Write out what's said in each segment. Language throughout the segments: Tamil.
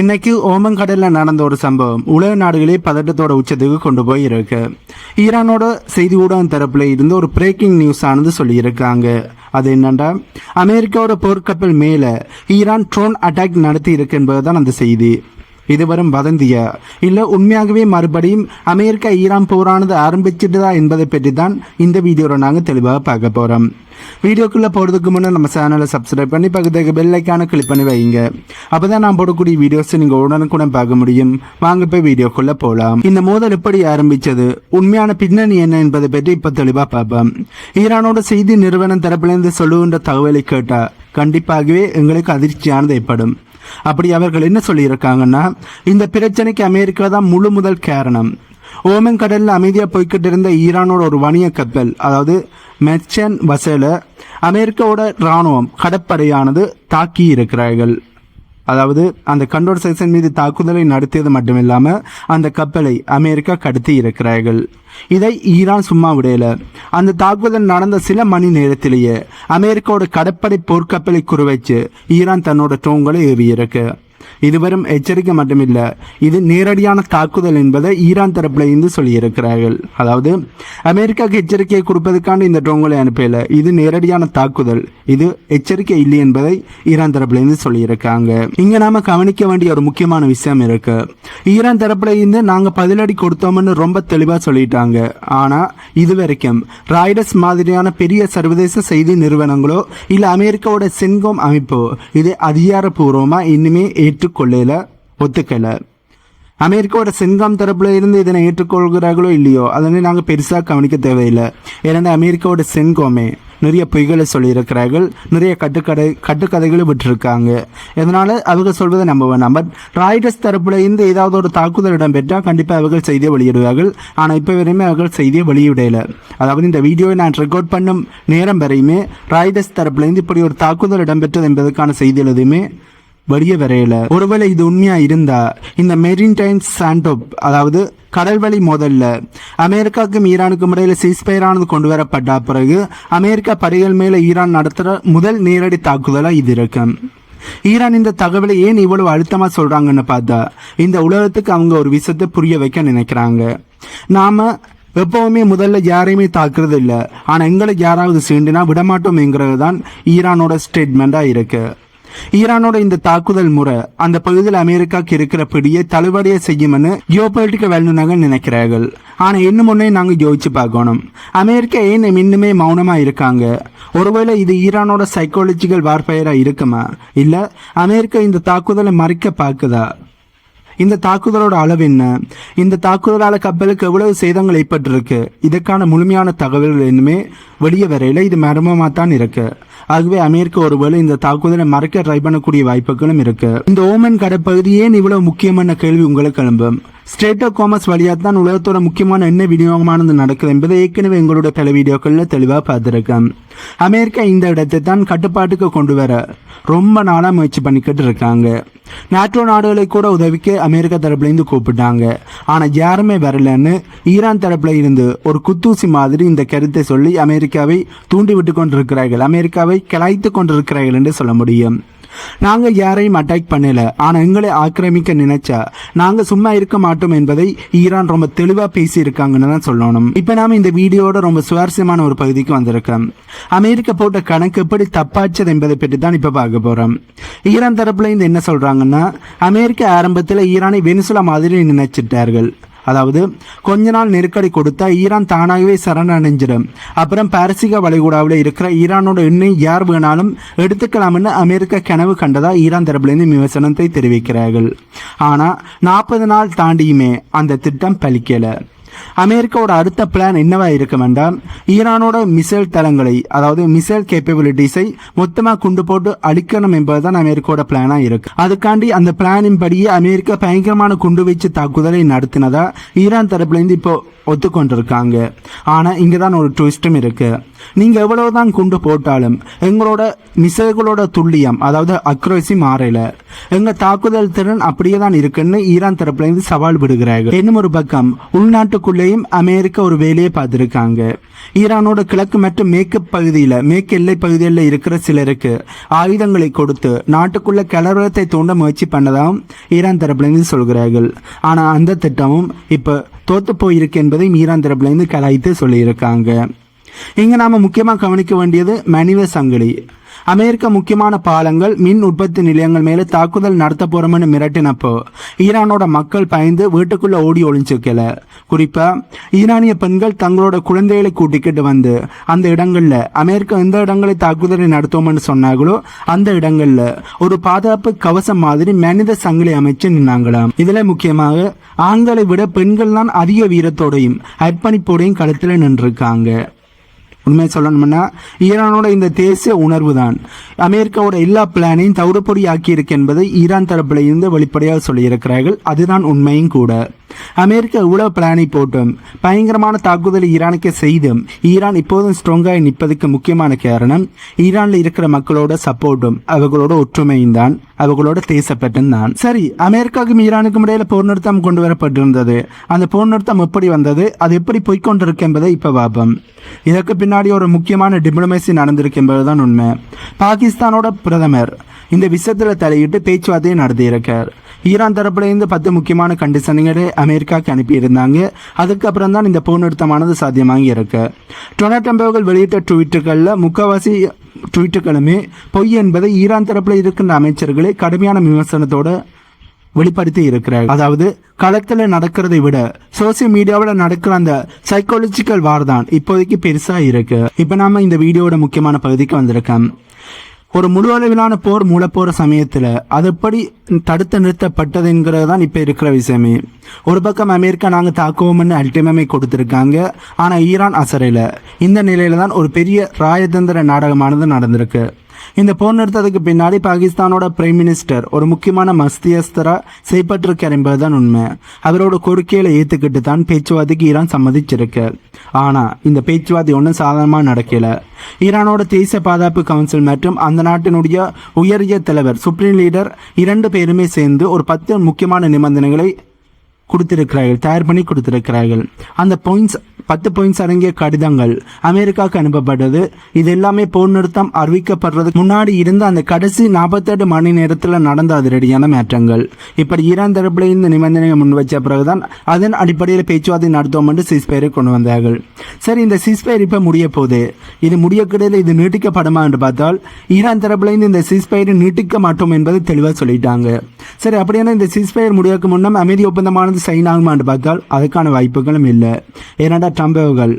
இன்னைக்கு ஓமன் கடல்ல நடந்த ஒரு சம்பவம் உலக நாடுகளே பதட்டத்தோட உச்சத்துக்கு கொண்டு போய் இருக்கு. ஈரானோட செய்தி ஊடகம் தரப்புல இருந்து ஒரு பிரேக்கிங் நியூஸ் ஆனது சொல்லி இருக்காங்க. அது என்னண்டா, அமெரிக்காவோட போர்க்கப்பல் மேல ஈரான் ட்ரோன் அட்டாக் நடத்தி இருக்கு என்பதுதான் அந்த செய்தி. இது வரும் வதந்தியா இல்ல உண்மையாகவே மறுபடியும் அமெரிக்கா ஈரான் போரானது ஆரம்பிச்சிட்டுதா என்பதை பற்றி தான் இந்த வீடியோவை நாங்கள் தெளிவாக பார்க்க போறோம். வீடியோக்குள்ள போறதுக்கு முன்னே நம்ம சேனலை சப்ஸ்கிரைப் பண்ணி பக்கத்துக்கு பெல் ஐக்கானை கிளிக் பண்ணி வைங்க. அப்பதான் நான் போடக்கூடிய வீடியோஸ் நீங்க உடனுக்குடன் பார்க்க முடியும். வாங்க போய் வீடியோக்குள்ள போலாம். இந்த மோதல் எப்படி ஆரம்பிச்சது, உண்மையான பின்னணி என்ன என்பதை பற்றி இப்ப தெளிவா பார்ப்போம். ஈரானோட செய்தி நிறுவனம் தரப்பிலிருந்து சொல்லுகின்ற தகவலை கேட்டா கண்டிப்பாகவே எங்களுக்கு அதிர்ச்சியானது ஏற்படும். அப்படி அவர்கள் என்ன சொல்லியிருக்காங்கன்னா, இந்த பிரச்சனைக்கு அமெரிக்கா தான் முழு முதல் காரணம். ஓமன் கடல்ல அமைதியா போய்கிட்டு இருந்த ஈரானோட ஒரு வணிக கப்பல், அதாவது மெர்ச்சன்ட் வசல அமெரிக்காவோட இராணுவம் கடற்படையானது தாக்கி இருக்கிறார்கள். அதாவது அந்த கண்ட்ரோல் செக்ஷன் மீது தாக்குதலை நடத்தியது மட்டுமில்லாம அந்த கப்பலை அமெரிக்கா கடத்தி இருக்கிறார்கள். இதை ஈரான் சும்மா விடையில. அந்த தாக்குதல் நடந்த சில மணி நேரத்திலேயே அமெரிக்காவோட கடற்படை போர்க்கப்பலை குறிவைச்சு ஈரான் தன்னோட ட்ரோன்களை ஏவியிருக்கு. இது வெறும் எச்சரிக்கை மட்டுமில்ல, இது நேரடியான தாக்குதல் என்பதை ஈரான் தரப்புல இருந்து சொல்லியிருக்கிறார்கள். அதாவது அமெரிக்காவுக்கு எச்சரிக்கையை கொடுப்பதற்கான இந்த ட்ரோன்களை அனுப்பல, இது நேரடியான தாக்குதல், இது எச்சரிக்கை இல்லை என்பதை ஈரான் தரப்புல இருந்து சொல்லியிருக்காங்க. இங்க நாம கவனிக்க வேண்டிய ஒரு முக்கியமான விஷயம் இருக்கு. ஈரான் தரப்புல இருந்து நாங்க பதிலடி கொடுத்தோம்னு ரொம்ப தெளிவா சொல்லிட்டாங்க. ஆனா இது வரைக்கும் ராய்டர்ஸ் மாதிரியான பெரிய சர்வதேச செய்தி நிறுவனங்களோ இல்ல அமெரிக்காவோட சென்கோம் அமைப்போ இது அதிகாரப்பூர்வமா இன்னுமே ஏற்றுக்கொள்ளல, ஒத்துக்கல. அமெரிக்காவோட சென்காம் தரப்புல இருந்து இதனை ஏற்றுக்கொள்கிறார்களோ இல்லையோ அதனை நாங்கள் பெருசாக கவனிக்க தேவையில்லை. ஏன்னா அமெரிக்காவோட சென்கோமே நிறைய பொய்களை சொல்லியிருக்கிறார்கள், நிறைய கட்டுக்கதைகளை விட்டுருக்காங்க. இதனால அவங்க சொல்வதை நம்ப வேண்டாம். பட் ராய்டர்ஸ் தரப்புல இருந்து ஏதாவது ஒரு தாக்குதல் இடம்பெற்றால் கண்டிப்பாக அவர்கள் செய்தியை வெளியிடுவார்கள். ஆனால் இப்போ வரையுமே அவர்கள் செய்தியை வெளியிடல. அதாவது இந்த வீடியோவை நான் ரெக்கார்ட் பண்ணும் நேரம் வரையுமே ராய்டர்ஸ் தரப்புல இருந்து இப்படி ஒரு தாக்குதல் இடம்பெற்றது என்பதற்கான செய்திகள் எதுவுமே வெளியே வரையல. ஒருவேளை இது உண்மையா இருந்தா இந்த மெரின்டைன் சாண்டோப், அதாவது கடல்வழி மோதல்ல அமெரிக்காவுக்கும் ஈரானுக்கும் இடையில சீஸ்பயரானது கொண்டு வரப்பட்ட பிறகு அமெரிக்கா படைகள் மேல ஈரான் நடத்துற முதல் நேரடி தாக்குதலா இது இருக்கு. ஈரான் இந்த தகவலை ஏன் இவ்வளவு அழுத்தமா சொல்றாங்கன்னு பார்த்தா இந்த உலகத்துக்கு அவங்க ஒரு விஷயத்தை புரிய வைக்க நினைக்கிறாங்க. நாம எப்பவுமே முதல்ல யாரையுமே தாக்குறது இல்லை, ஆனா எங்களை யாராவது சீண்டினா விடமாட்டோம்ங்கிறது தான் ஈரானோட ஸ்டேட்மெண்டா இருக்கு. ஈரானோட இந்த தாக்குதல் முறை அந்த பகுதியில் அமெரிக்காவுக்கு இருக்கிற பிடியை தள்ளுபடியை செய்யும்னு ஜியோபொலிட்டிக்கல் வல்லுநர்கள் நினைக்கிறார்கள். ஆனா இன்னும் ஒன்னே நாங்க யோசிச்சு பார்க்கணும், அமெரிக்கா ஏன் இன்னுமே மௌனமா இருக்காங்க? ஒருவேளை இது ஈரானோட சைக்காலஜிக்கல் வார்ஃபயரா இருக்குமா, இல்ல அமெரிக்கா இந்த தாக்குதலை மறைக்க பார்க்குதா? இந்த தாக்குதலோட அளவு என்ன? இந்த தாக்குதலால கப்பலுக்கு எவ்வளவு சேதங்கள் ஏற்பட்டிருக்கு? இதற்கான முழுமையான தகவல்கள் இன்னுமே வெளியே வரையில. இது மர்மமா தான் இருக்கு. ஆகவே அமெரிக்கா ஒருவேளை இந்த தாக்குதலை மறைக்க ட்ரை பண்ணக்கூடிய வாய்ப்புகளும் இருக்கு. இந்த ஓமன் கடற்பகுதி ஏன் இவ்வளவு முக்கியமான கேள்வி உங்களுக்கு எழும்பும். ஸ்ட்ரெய்ட் ஆஃப் காமர்ஸ் வழியாக தான் உலகத்தோட முக்கியமான எண்ணெய் விநியோகமானது நடக்குது என்பதை ஏற்கனவே எங்களுடைய பல வீடியோக்களில் தெளிவாக பார்த்துருக்கேன். அமெரிக்கா இந்த இடத்தை தான் கட்டுப்பாட்டுக்கு கொண்டு வர ரொம்ப நாளாக முயற்சி பண்ணிக்கிட்டு இருக்காங்க. நாட்டோ நாடுகளை கூட உதவிக்கு அமெரிக்கா தரப்புலேருந்து கூப்பிட்டாங்க. ஆனால் யாருமே வரலன்னு ஈரான் தரப்புல இருந்து ஒரு குத்தூசி மாதிரி இந்த கருத்தை சொல்லி அமெரிக்காவை தூண்டி விட்டு கொண்டிருக்கிறார்கள், அமெரிக்காவை கிளைத்து கொண்டிருக்கிறார்கள் என்று சொல்ல முடியும். நாங்க யாரையும் அட்டாக் பண்ணல, ஆனா எங்களை ஆக்கிரமிக்க நினைச்சா நாங்க சும்மா இருக்க மாட்டோம் என்பதை ஈரான் ரொம்ப தெளிவா பேசி இருக்காங்கன்னு தான் சொல்லணும். இப்ப நாம இந்த வீடியோட ரொம்ப சுவாரஸ்யமான ஒரு பகுதிக்கு வந்திருக்கோம். அமெரிக்கா போட்ட கணக்கு எப்படி தப்பாச்சது என்பதை பற்றி தான் இப்ப பார்க்க போறோம். ஈரான் தரப்புல இருந்து என்ன சொல்றாங்கன்னா, அமெரிக்கா ஆரம்பத்தில் ஈரானை வெனிசுலா மாதிரி நினைச்சிட்டார்கள். அதாவது கொஞ்ச நாள் நெருக்கடி கொடுத்தா ஈரான் தானாகவே சரணடைஞ்சிடும், அப்புறம் பாரசீக வளைகுடாவில் இருக்கிற ஈரானோட எண்ணெய் யார் வேணாலும் எடுத்துக்கலாம்னு அமெரிக்கா கனவு கண்டதா ஈரான் தரப்புலேருந்து விமர்சனத்தை தெரிவிக்கிறார்கள். ஆனா 40 நாள் தாண்டியுமே அந்த திட்டம் பலிக்கல. அமெரிக்காவோட அடுத்த பிளான் என்னவா இருக்கும் என்றால், ஈரானோட மிசைல் தளங்களை, அதாவது மிசைல் கேப்பபிலிட்டிஸை மொத்தமாக கொண்டு போட்டு அழிக்கணும் என்பதுதான் அமெரிக்காவோட பிளானா இருக்கு. அதுக்காண்டி அந்த பிளானின் படியே அமெரிக்கா பயங்கரமான குண்டு வீச்சு தாக்குதலை நடத்தினதா ஈரான் தரப்புல இருந்து இப்போ ஒத்துக்கொண்டிருக்காங்க. ஆனா இங்கதான் ஒரு ட்விஸ்டும் இருக்கு. நீங்க எவ்வளவுதான் குண்டு போட்டாலும் எங்களோட மிசைல்களோட துல்லியம், அதாவது அக்யூரசி மாறல, எங்க தாக்குதல் திறன் அப்படியே தான் இருக்குன்னு ஈரான் தரப்புல இருந்து சவால் விடுகிறார்கள். இன்னும் ஒரு பக்கம் உள்நாட்டு நாட்டுக்குள்ளேயும் அமெரிக்கா ஒரு வேலையை பார்த்துருக்காங்க. ஈரானோட கிழக்கு மற்றும் மேற்கு எல்லை பகுதியில் இருக்கிற சிலருக்கு ஆயுதங்களை கொடுத்து நாட்டுக்குள்ள கலவரத்தை தூண்ட முயற்சி பண்ணதாகவும் ஈரான் தரப்பிலிருந்து சொல்கிறார்கள். ஆனால் அந்த திட்டமும் இப்போ தோத்து போயிருக்கு என்பதையும் ஈரான் தரப்பிலிருந்து கலாய்த்து சொல்லியிருக்காங்க. இங்கே நாம் முக்கியமாக கவனிக்க வேண்டியது மனித சங்கிலி. அமெரிக்கா முக்கியமான பாலங்கள், மின் உற்பத்தி நிலையங்கள் மேலே தாக்குதல் நடத்த போறோம்னு மிரட்டினப்போ ஈரானோட மக்கள் பயந்து வீட்டுக்குள்ள ஓடி ஒளிஞ்சிக்கல. குறிப்பா ஈரானிய பெண்கள் தங்களோட குழந்தைகளை கூட்டிக்கிட்டு வந்து அந்த இடங்கள்ல அமெரிக்கா எந்த இடங்களை தாக்குதலை நடத்துவோம்னு சொன்னாங்களோ அந்த இடங்கள்ல ஒரு பாதுகாப்பு கவசம் மாதிரி மனித சங்கிலி அமைச்சு நின்னாங்களாம். இதுல முக்கியமாக ஆண்களை விட பெண்கள் தான் அதிக வீரத்தோடையும் அர்ப்பணிப்போடையும் களத்தில் நின்றுருக்காங்க. உண்மையை சொல்லணும்னா ஈரானோட இந்த தேசிய உணர்வு தான் அமெரிக்காவோட எல்லா பிளானையும் தவிடுபொடி ஆக்கியிருக்கு என்பதை ஈரான் தரப்பில் இருந்து வெளிப்படையாக சொல்லியிருக்கிறார்கள். அதுதான் உண்மையும் கூட. அமெரிக்கா இவ்வளவு பிளானை போட்டும் பயங்கரமான தாக்குதலை ஈரானுக்கு செய்தும் ஈரான் இப்போதும் ஸ்ட்ராங்காக நிற்பதுக்கு முக்கியமான காரணம் ஈரான்ல இருக்கிற மக்களோட சப்போர்ட்டும் அவர்களோட ஒற்றுமையும் தான், அவர்களோட தேசப்பட்டும் தான். சரி, அமெரிக்காவுக்கும் ஈரானுக்கும் இடையில போர் நிறுத்தம் கொண்டு வரப்பட்டிருந்தது. அந்த போர் நிறுத்தம் எப்படி வந்தது, அது எப்படி போய்கொண்டிருக்கு என்பதை இப்ப பார்ப்போம். இதற்கு பின்னாடி ஒரு முக்கியமான டிப்ளமேசி நடந்திருக்கு என்பதுதான் உண்மை. பாகிஸ்தானோட பிரதமர் இந்த விஷயத்துல தலையிட்டு பேச்சுவார்த்தையை நடத்தியிருக்கார். ஈரான் தரப்புல இருந்து 10 முக்கியமான கண்டிஷன்களை அமெரிக்காவுக்கு அனுப்பியிருந்தாங்க. அதுக்கப்புறம் தான் இந்த போர் நிறுத்தமானது சாத்தியமாகி இருக்கு. டொனால்ட் ட்ரம்ப் அவர்கள் வெளியிட்ட ட்வீட்டுகளில் முக்கால்வாசி ட்வீட்டுகளுமே பொய் என்பதை ஈரான் தரப்புல இருக்கின்ற அமைச்சர்களை கடுமையான விமர்சனத்தோட வெளிப்படுத்தி இருக்கிறார். அதாவது களத்தில் நடக்கிறதை விட சோசியல் மீடியாவில் நடக்கிற அந்த சைக்காலஜிக்கல் வார் தான் இப்போதைக்கு பெருசா இருக்கு. இப்ப நாம இந்த வீடியோட முக்கியமான பகுதிக்கு வந்திருக்கோம். ஒரு முழு அளவிலான போர் மூலப்போற சமயத்தில் அது எப்படி தடுத்து நிறுத்தப்பட்டது என்கிறது தான் இப்போ இருக்கிற விஷயமே. ஒரு பக்கம் அமெரிக்கா நாங்கள் தாக்குவோம்னு அல்டிமேமை கொடுத்துருக்காங்க. ஆனால் ஈரான் அசரையில். இந்த நிலையில தான் ஒரு பெரிய ராஜதந்திர நாடகமானது நடந்திருக்கு. இந்த போர் நிறுத்தத்துக்கு பின்னாடி பாகிஸ்தானோட பிரைம் மினிஸ்டர் ஒரு முக்கியமான மத்தியஸ்தரா செய்யப்பட்டிருக்கார் என்பதுதான் உண்மை. அவரோட கோரிக்கைகளை ஏற்றுக்கிட்டு தான் பேச்சுவார்த்தைக்கு ஈரான் சம்மதிச்சிருக்கு. ஆனா இந்த பேச்சுவார்த்தை ஒன்றும் சாதாரணமாக நடக்கல. ஈரானோட தேசிய பாதுகாப்பு கவுன்சில் மற்றும் அந்த நாட்டினுடைய உயரிய தலைவர் சுப்ரீம் லீடர் 2 பேருமே சேர்ந்து ஒரு 10 முக்கியமான நிபந்தனைகளை கொடுத்திருக்கிறார்கள், தயார் பண்ணி கொடுத்திருக்கிறார்கள். அந்த 10 பாயிண்ட்ஸ் அடங்கிய கடிதங்கள் அமெரிக்காவுக்கு அனுப்பப்பட்டது. இது எல்லாமே போர் நிறுத்தம் அறிவிக்கப்படுறதுக்கு முன்னாடி இருந்த அந்த கடைசி 48 மணி நேரத்தில் நடந்த அதிரடியான மாற்றங்கள். இப்படி ஈரான் தரப்புல இந்த நிபந்தனையை முன் வச்ச பிறகுதான் அதன் அடிப்படையில் பேச்சுவார்த்தை நடத்துவோம் என்று சீஸ்பயரை கொண்டு வந்தார்கள். சரி, இந்த சீஸ்பயர் இப்ப முடிய போகுது. இது முடிய கிடையாது, இது நீட்டிக்கப்படுமா என்று பார்த்தால் ஈரான் தரப்புல இருந்து இந்த சீஸ்பயரை நீட்டிக்க மாட்டோம் என்பதை தெளிவாக சொல்லிட்டாங்க. சரி, அப்படியான இந்த சீஸ்பயர் முடிவுக்கு முன்னம் அமைதி ஒப்பந்தமானது சைன் ஆகுமா என்று பார்த்தால் அதுக்கான வாய்ப்புகளும் இல்லை. ஏன்னா ட்ரம்ப் அவர்கள்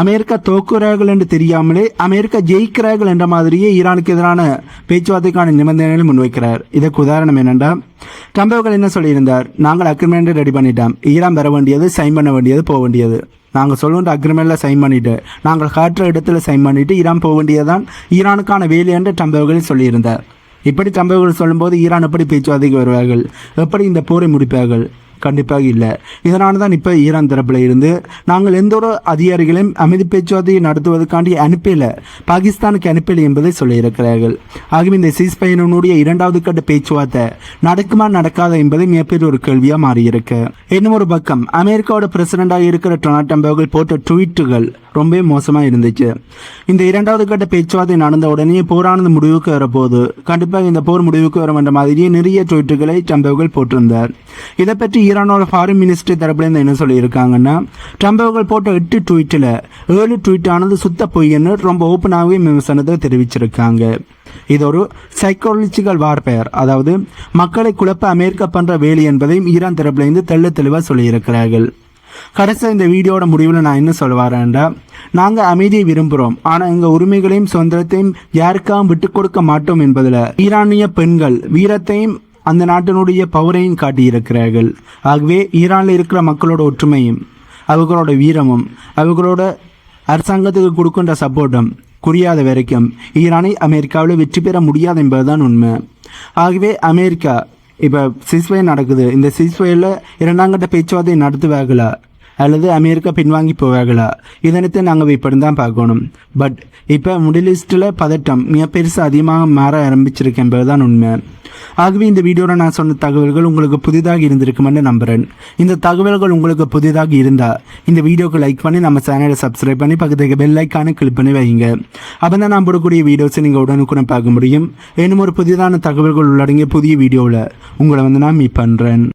அமெரிக்கா தோக்குறார்கள் என்று தெரியாமலே அமெரிக்கா ஜெயிக்கிறார்கள் என்ற மாதிரியே ஈரானுக்கு எதிரான பேச்சுவார்த்தைக்கான நிபந்தனைகளை முன்வைக்கிறார். இதற்கு உதாரணம் என்னென்னா, ட்ரம்ப் அவர்கள் என்ன சொல்லியிருந்தார், நாங்கள் அக்ரிமெண்ட் ரெடி பண்ணிட்டோம், ஈரான் வர வேண்டியது, சைன் பண்ண வேண்டியது, போக வேண்டியது. நாங்கள் சொல்லுன்ற அக்ரிமெண்ட்டில் சைன் பண்ணிட்டு நாங்கள் காட்டுற இடத்துல சைன் பண்ணிட்டு ஈரான் போக வேண்டியதுதான் ஈரானுக்கான வேலை என்று ட்ரம்ப் அவர்கள் சொல்லியிருந்தார். இப்படி ட்ரம்ப் அவர்கள் சொல்லும்போது ஈரான் எப்படி பேச்சுவார்த்தைக்கு வருவார்கள், எப்படி இந்த போரை முடிப்பார்கள்? கண்டிப்பாக இல்லை. இதனால தான் இப்போ ஈரான் தரப்பில் இருந்து நாங்கள் எந்த ஒரு அதிகாரிகளையும் அமைதி பேச்சுவார்த்தையை நடத்துவதற்காண்டி அனுப்பல, பாகிஸ்தானுக்கு அனுப்பலை என்பதை சொல்லியிருக்கிறார்கள். ஆகவே இந்த சீஸ்பயனுடைய 2வது கட்ட பேச்சுவார்த்தை நடக்குமா நடக்காத என்பதை மிகப்பெரிய ஒரு கேள்வியாக மாறியிருக்கு. இன்னும் ஒரு பக்கம் அமெரிக்காவோட பிரசிடண்டாக இருக்கிற டொனால்ட் ட்ரம்ப் அவர்கள் போட்ட ட்வீட்டுகள் ரொம்ப மோசமாக இருந்துச்சு. இந்த 2வது கட்ட பேச்சுவார்த்தை நடந்த உடனே போரானது முடிவுக்கு வரப்போகுது, கண்டிப்பாக இந்த போர் முடிவுக்கு வரும் என்ற மாதிரியே நிறைய ட்வீட்டுகளை ட்ரம்ப் அவர்கள் போட்டிருந்தார். இதை பற்றி ஈரானோட ஃபாரின் மினிஸ்டர் தரப்புலேருந்து என்ன சொல்லியிருக்காங்கன்னா, ட்ரம்ப் அவர்கள் போட்ட 8 ட்வீட்டில் 7 ட்வீட் ஆனது சுத்த பொய்ன்னு ரொம்ப ஓப்பனாகவே விமர்சனத்தை தெரிவிச்சிருக்காங்க. இது ஒரு சைக்காலஜிக்கல் வார்பேர், அதாவது மக்களை குழப்ப அமெரிக்கா பண்ற வேலை என்பதையும் ஈரான் தரப்புலேருந்து தெளிவாக சொல்லியிருக்கிறார்கள். கடைசி இந்த வீடியோட முடிவில் நான் என்ன சொல்ல வரேன்டா, நாங்கள் அமைதியை விரும்புகிறோம், ஆனால் எங்கள் உரிமைகளையும் சுதந்திரத்தையும் யாருக்காகவும் விட்டு கொடுக்க மாட்டோம் என்பதில் ஈரானிய பெண்கள் வீரத்தையும் அந்த நாட்டினுடைய பவரையும் காட்டியிருக்கிறார்கள். ஆகவே ஈரானில் இருக்கிற மக்களோட ஒற்றுமையும் அவர்களோட வீரமும் அவர்களோட அரசாங்கத்துக்கு கொடுக்கின்ற சப்போர்ட்டும் குறியாத வரைக்கும் ஈரானை அமெரிக்காவில் வெற்றி பெற முடியாது என்பதுதான் உண்மை. ஆகவே அமெரிக்கா இப்போ சீஸ்ஃபயர் நடக்குது, இந்த சீஸ்ஃபயரில் 2ஆம் கட்ட பேச்சுவார்த்தை நடத்துவார்களா அல்லது அமெரிக்கா பின்வாங்கி போவார்களா? இதனைத்தை நாங்கள் இப்படி தான் பார்க்கணும். பட் இப்போ மிடில் ஈஸ்டில் பதட்டம் மிக பெருசு அதிகமாக மாற ஆரம்பிச்சிருக்கு என்பதுதான் உண்மை. ஆகவே இந்த வீடியோவில் நான் சொன்ன தகவல்கள் உங்களுக்கு புதிதாக இருந்திருக்குமென்னு நம்புகிறேன். இந்த தகவல்கள் உங்களுக்கு புதிதாக இருந்தால் இந்த வீடியோக்கு லைக் பண்ணி நம்ம சேனலை சப்ஸ்கிரைப் பண்ணி பக்கத்துக்கு பெல் ஐக்கானை கிளிக் பண்ணி வைங்க. அப்போ தான் நான் போடக்கூடிய வீடியோஸை நீங்கள் உடனுக்குடன் பார்க்க முடியும். இன்னும் ஒரு புதிதான தகவல்கள் உள்ளடங்கிய புதிய வீடியோவில் உங்களை நான் மீட் பண்ணுறேன்.